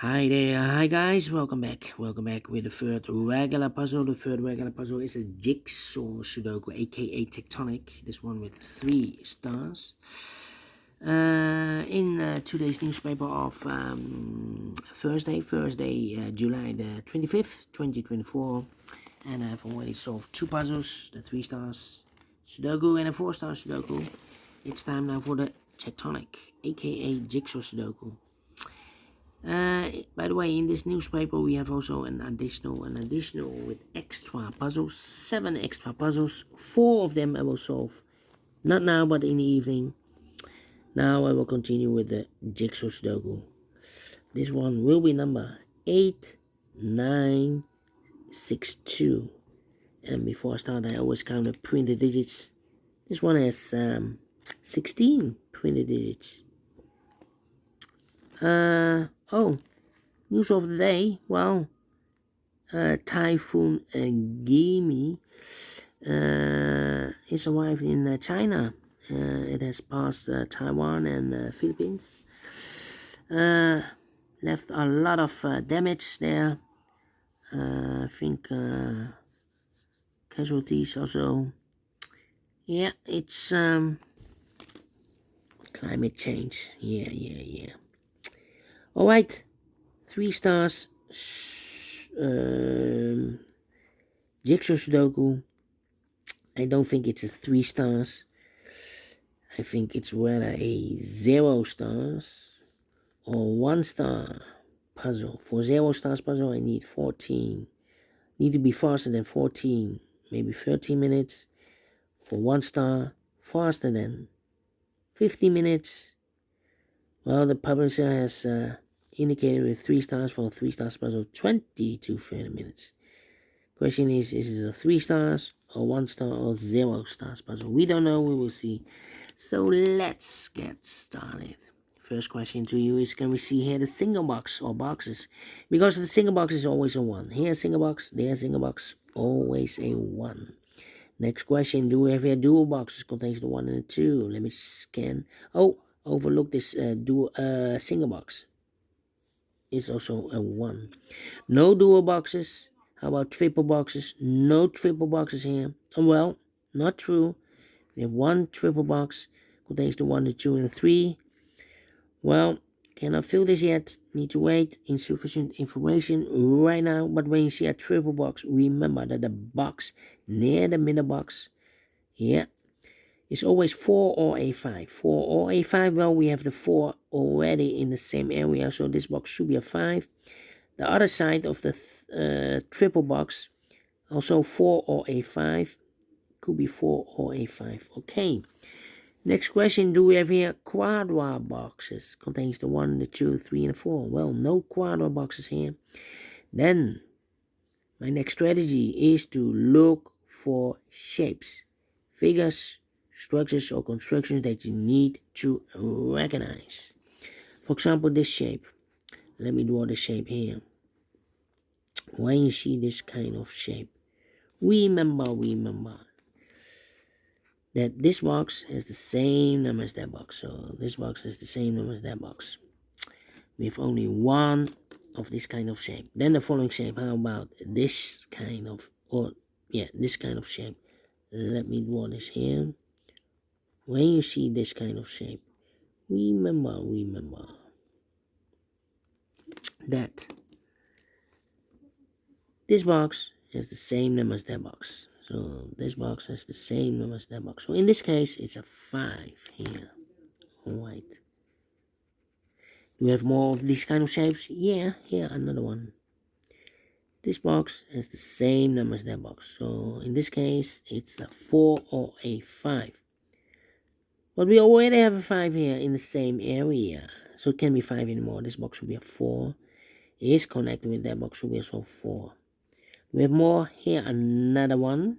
Hi there, hi guys, welcome back. Welcome back with the third regular puzzle. The third regular puzzle is a Jigsaw Sudoku, aka Tectonic. This one with 3 stars. In today's newspaper of Thursday, July the 25th, 2024. And I've already solved 2 puzzles, the 3 stars Sudoku and a 4-star Sudoku. It's time now for the Tectonic, aka Jigsaw Sudoku. By the way, in this newspaper we have also an additional with extra puzzles, 7 extra puzzles. 4 of them I will solve, not now but in the evening. Now I will continue with the Jigsaw Sudoku. This one will be number 8962. And before I start, I always count the printed digits. This one has 16 printed digits. Oh, news of the day. Well, Typhone Gaemi is arrived in China. It has passed Taiwan and Philippines. Left a lot of damage there. I think casualties also. Yeah, it's climate change. Yeah. All right, 3 stars. Jigsaw Sudoku. I don't think it's a 3 stars. I think it's rather a 0 stars or 1 star puzzle. For 0 stars puzzle, I need 14. Need to be faster than 14, maybe 13 minutes. For 1 star, faster than 50 minutes. Well, the publisher has indicated with 3 stars for a 3 stars puzzle, 20 to 30 minutes. Question is it a 3 stars or 1 star or 0 stars puzzle? We don't know, we will see. So let's get started. First question to you is, can we see here the single box or boxes? Because the single box is always a 1. Here single box, there single box, always a 1. Next question, do we have here dual boxes? Contains the 1 and the 2. Let me scan. Oh, overlook this single box. It's also a 1. No dual boxes. How about triple boxes? No triple boxes here. Oh, well, not true. We have 1 triple box. Contains the 1, the 2, and the 3. Well, cannot fill this yet. Need to wait. Insufficient information right now. But when you see a triple box, remember that the box near the middle box, yeah, is always 4 or a 5. 4 or a 5. Well, we have the 4 already in the same area, so this box should be a 5. The other side of the triple box, also 4 or a 5. Could be 4 or a 5. Okay. Next question, do we have here quadra boxes? Contains the 1, the 2, 3, and the 4. Well, no quadra boxes here. Then, my next strategy is to look for shapes, figures, structures, or constructions that you need to recognize. For example, this shape. Let me draw the shape here. When you see this kind of shape, remember that this box has the same number as that box. So this box has the same number as that box. We have only 1 of this kind of shape. Then the following shape. How about this kind of, this kind of shape. Let me draw this here. When you see this kind of shape, remember that this box has the same number as that box. So this box has the same number as that box. So in this case, it's a 5 here. Alright. Do we have more of these kind of shapes? Yeah, here another one. This box has the same number as that box. So in this case, it's a 4 or a 5. But we already have a 5 here in the same area. So it can't be 5 anymore. This box should be a 4. It is connected with that box, should be also 4. We have more here, another one.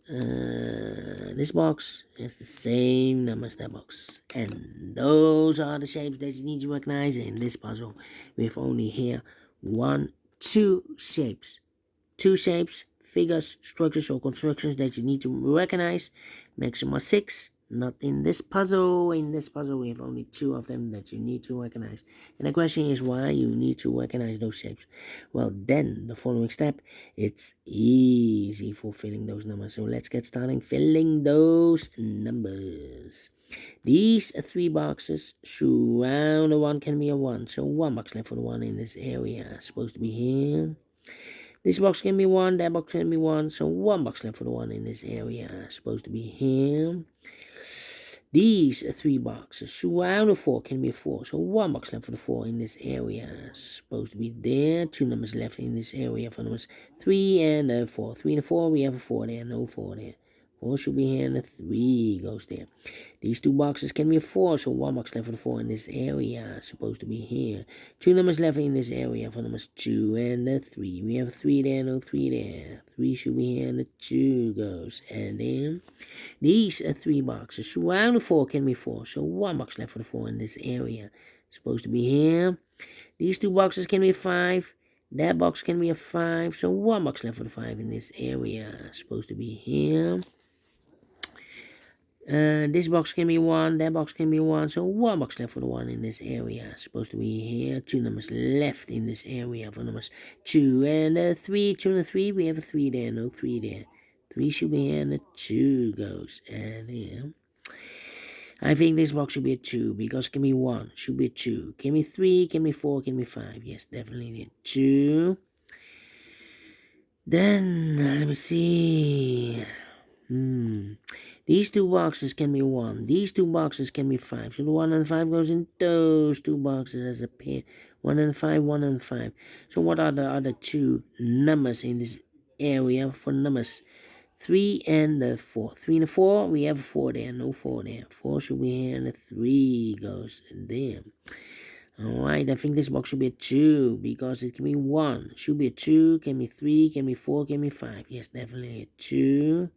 This box has the same number as that box. And those are the shapes that you need to recognize in this puzzle. We have only here 2 shapes. 2 shapes, figures, structures, or constructions that you need to recognize. Maximum 6. Not in this puzzle. In this puzzle, we have only 2 of them that you need to recognize. And the question is why you need to recognize those shapes. Well, then the following step, it's easy for filling those numbers. So let's get started filling those numbers. These 3 boxes surround the 1 can be a 1. So 1 box left for the 1 in this area. Supposed to be here. This box can be 1, that box can be 1, so 1 box left for the 1 in this area. Supposed to be here. These 3 boxes surround the 4 can be a 4, so 1 box left for the 4 in this area. Supposed to be there. 2 numbers left in this area for numbers 3 and 4. 3 and 4, we have a 4 there, no 4 there. 4 should be here and a 3 goes there. These 2 boxes can be a 4, so 1 box left for the 4 in this area. Supposed to be here. 2 numbers left in this area for numbers 2 and 3. We have a 3 there, no 3 there. 3 should be here and the 2 goes. And then these 3 boxes surround the 4 can be 4, so 1 box left for the 4 in this area. Supposed to be here. These 2 boxes can be a 5. That box can be a 5, so 1 box left for the 5 in this area. Supposed to be here. This box can be 1, that box can be 1, so 1 box left for the 1 in this area. Supposed to be here. 2 numbers left in this area for numbers 2 and 3. 2 and 3, we have a 3 there, no 3 there. 3 should be here and the 2 goes. And here. I think this box should be a 2 because it can be 1, should be a 2. Can be 3, can be 4, can be 5. Yes, definitely a 2. Then, let me see. These 2 boxes can be 1. These 2 boxes can be 5. So the 1 and 5 goes in those 2 boxes as a pair. 1 and 5, 1 and 5. So what are the other 2 numbers in this area for numbers 3 and 4? 3 and 4, we have a 4 there, no 4 there. 4 should be here and the 3 goes there. Alright, I think this box should be a 2 because it can be 1. Should be a 2, can be 3, can be 4, can be 5. Yes, definitely a 2.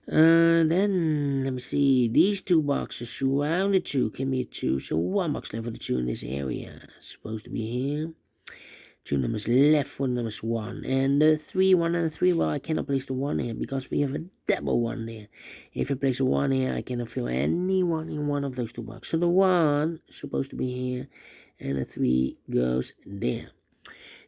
Then, let me see. These 2 boxes surround the 2 can be a 2. So 1 box left for the 2 in this area. Supposed to be here. 2 numbers left for numbers 1 and 3. 1 and 3. Well, I cannot place the 1 here because we have a double 1 there. If I place a 1 here, I cannot fill any 1 in one of those 2 boxes. So the 1 is supposed to be here and the 3 goes there.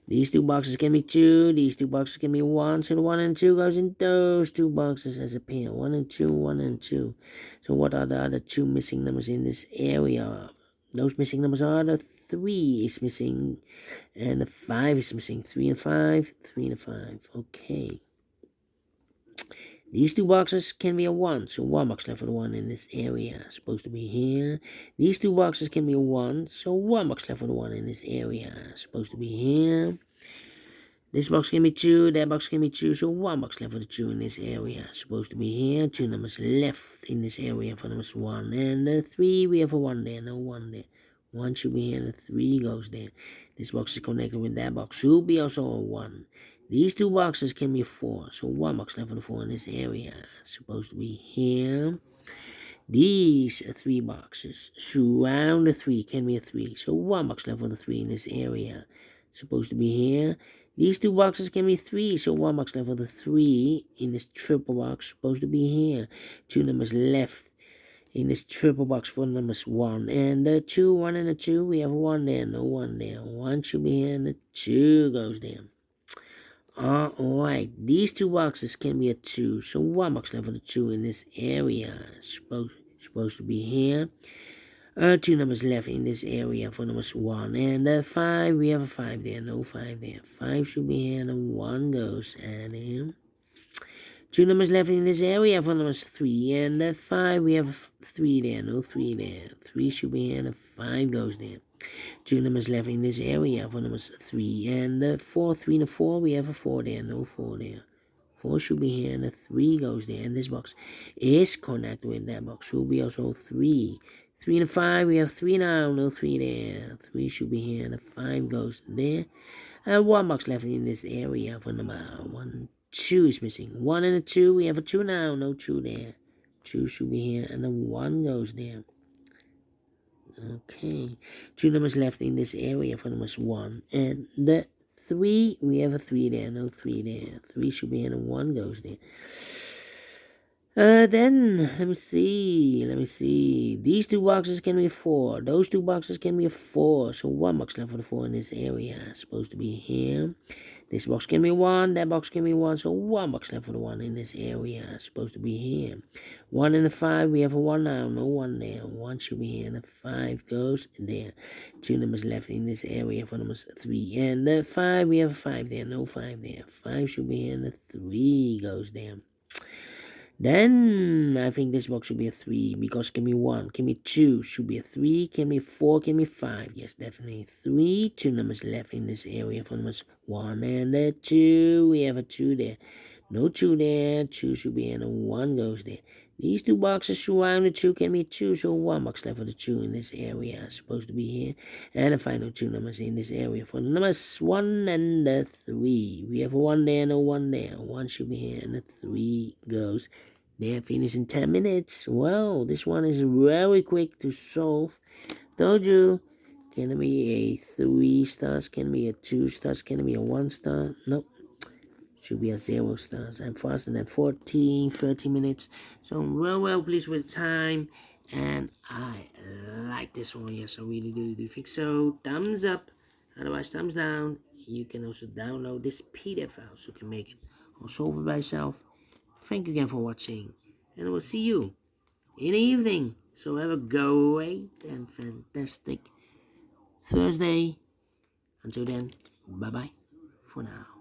These 2 boxes can be 2. These 2 boxes can be 1. So the 1 and 2 goes in those 2 boxes as a pair. 1 and 2, 1 and 2. So what are the other 2 missing numbers in this area? Those missing numbers are the 3 is missing. And the 5 is missing. 3 and 5. 3 and 5. Okay. These 2 boxes can be a 1, so 1 box left for the 1 in this area. Supposed to be here. These 2 boxes can be a 1, so 1 box left for the 1 in this area. Supposed to be here. This box can be 2, that box can be 2, so 1 box left for the 2 in this area. Supposed to be here. 2 numbers left in this area for numbers 1 and 3. We have a 1 there, no 1 there. 1 should be here and the 3 goes there. This box is connected with that box. Should be also a 1. These 2 boxes can be 4, so 1 box left for the 4 in this area. Supposed to be here. These 3 boxes surround the 3 can be a 3, so 1 box left for the 3 in this area. Supposed to be here. These 2 boxes can be 3, so 1 box left for the 3 in this triple box. Supposed to be here. 2 numbers left in this triple box for numbers 1 and 2. 1 and 2, we have a 1 there, no 1 there. 1 should be here and the 2 goes there. Alright, these 2 boxes can be a 2, so 1 box left for the 2 in this area. Supposed to be here. 2 numbers left in this area for numbers 1 and 5. We have a 5 there, no 5 there. 5 should be here and 1 goes. And here. 2 numbers left in this area for numbers 3 and 5. We have 3 there, no 3 there. 3 should be here and 5 goes there. 2 numbers left in this area for numbers 3 and 4. 3 and 4, we have a 4 there, no 4 there. 4 should be here and 3 goes there. And this box is connected with that box. Should be also 3. 3 and 5, we have 3 now, no 3 there. 3 should be here and 5 goes there. And 1 box left in this area for number 1. 2 is missing. 1 and 2, we have a 2 now, no 2 there. 2 should be here and 1 goes there. Okay, 2 numbers left in this area for numbers 1 and the 3. We have a 3 there, no 3 there. 3 should be here and 1 goes there. Then let me see. These two boxes can be a 4. Those two boxes can be a 4. So 1 box left for the 4 in this area. Supposed to be here. This box can be 1. That box can be 1. So 1 box left for the 1 in this area. Supposed to be here. 1 and a 5. We have a 1 now. No 1 there. 1 should be here. And the 5 goes there. 2 numbers left in this area for numbers 3. And the 5. We have a 5 there. No 5 there. 5 should be here. And the 3 goes there. Then I think this box should be a 3 because can be 1, can be 2, should be a 3, can be 4, can be 5. Yes, definitely 3. 2 numbers left in this area for numbers 1 and a 2. We have a 2 there. No 2 there. 2 should be and a 1 goes there. These two boxes surround the 2 can be 2, so 1 box left for the 2 in this area. Supposed to be here. And the final 2 numbers in this area for the numbers 1 and the 3. We have a 1 there and a 1 there. 1 should be here and the 3 goes there. Finish in 10 minutes. Well, this one is very quick to solve. Told you. Can it be a 3 stars? Can it be a 2 stars? Can it be a 1 star? Nope. Should be a 0 stars. I'm faster than 14, 30 minutes. So I'm well pleased with the time. And I like this one. Yes, I really do. Do you think so? Thumbs up. Otherwise, thumbs down. You can also download this PDF file so you can make it or solve it by yourself. Thank you again for watching. And I will see you in the evening. So have a great and fantastic Thursday. Until then, bye-bye for now.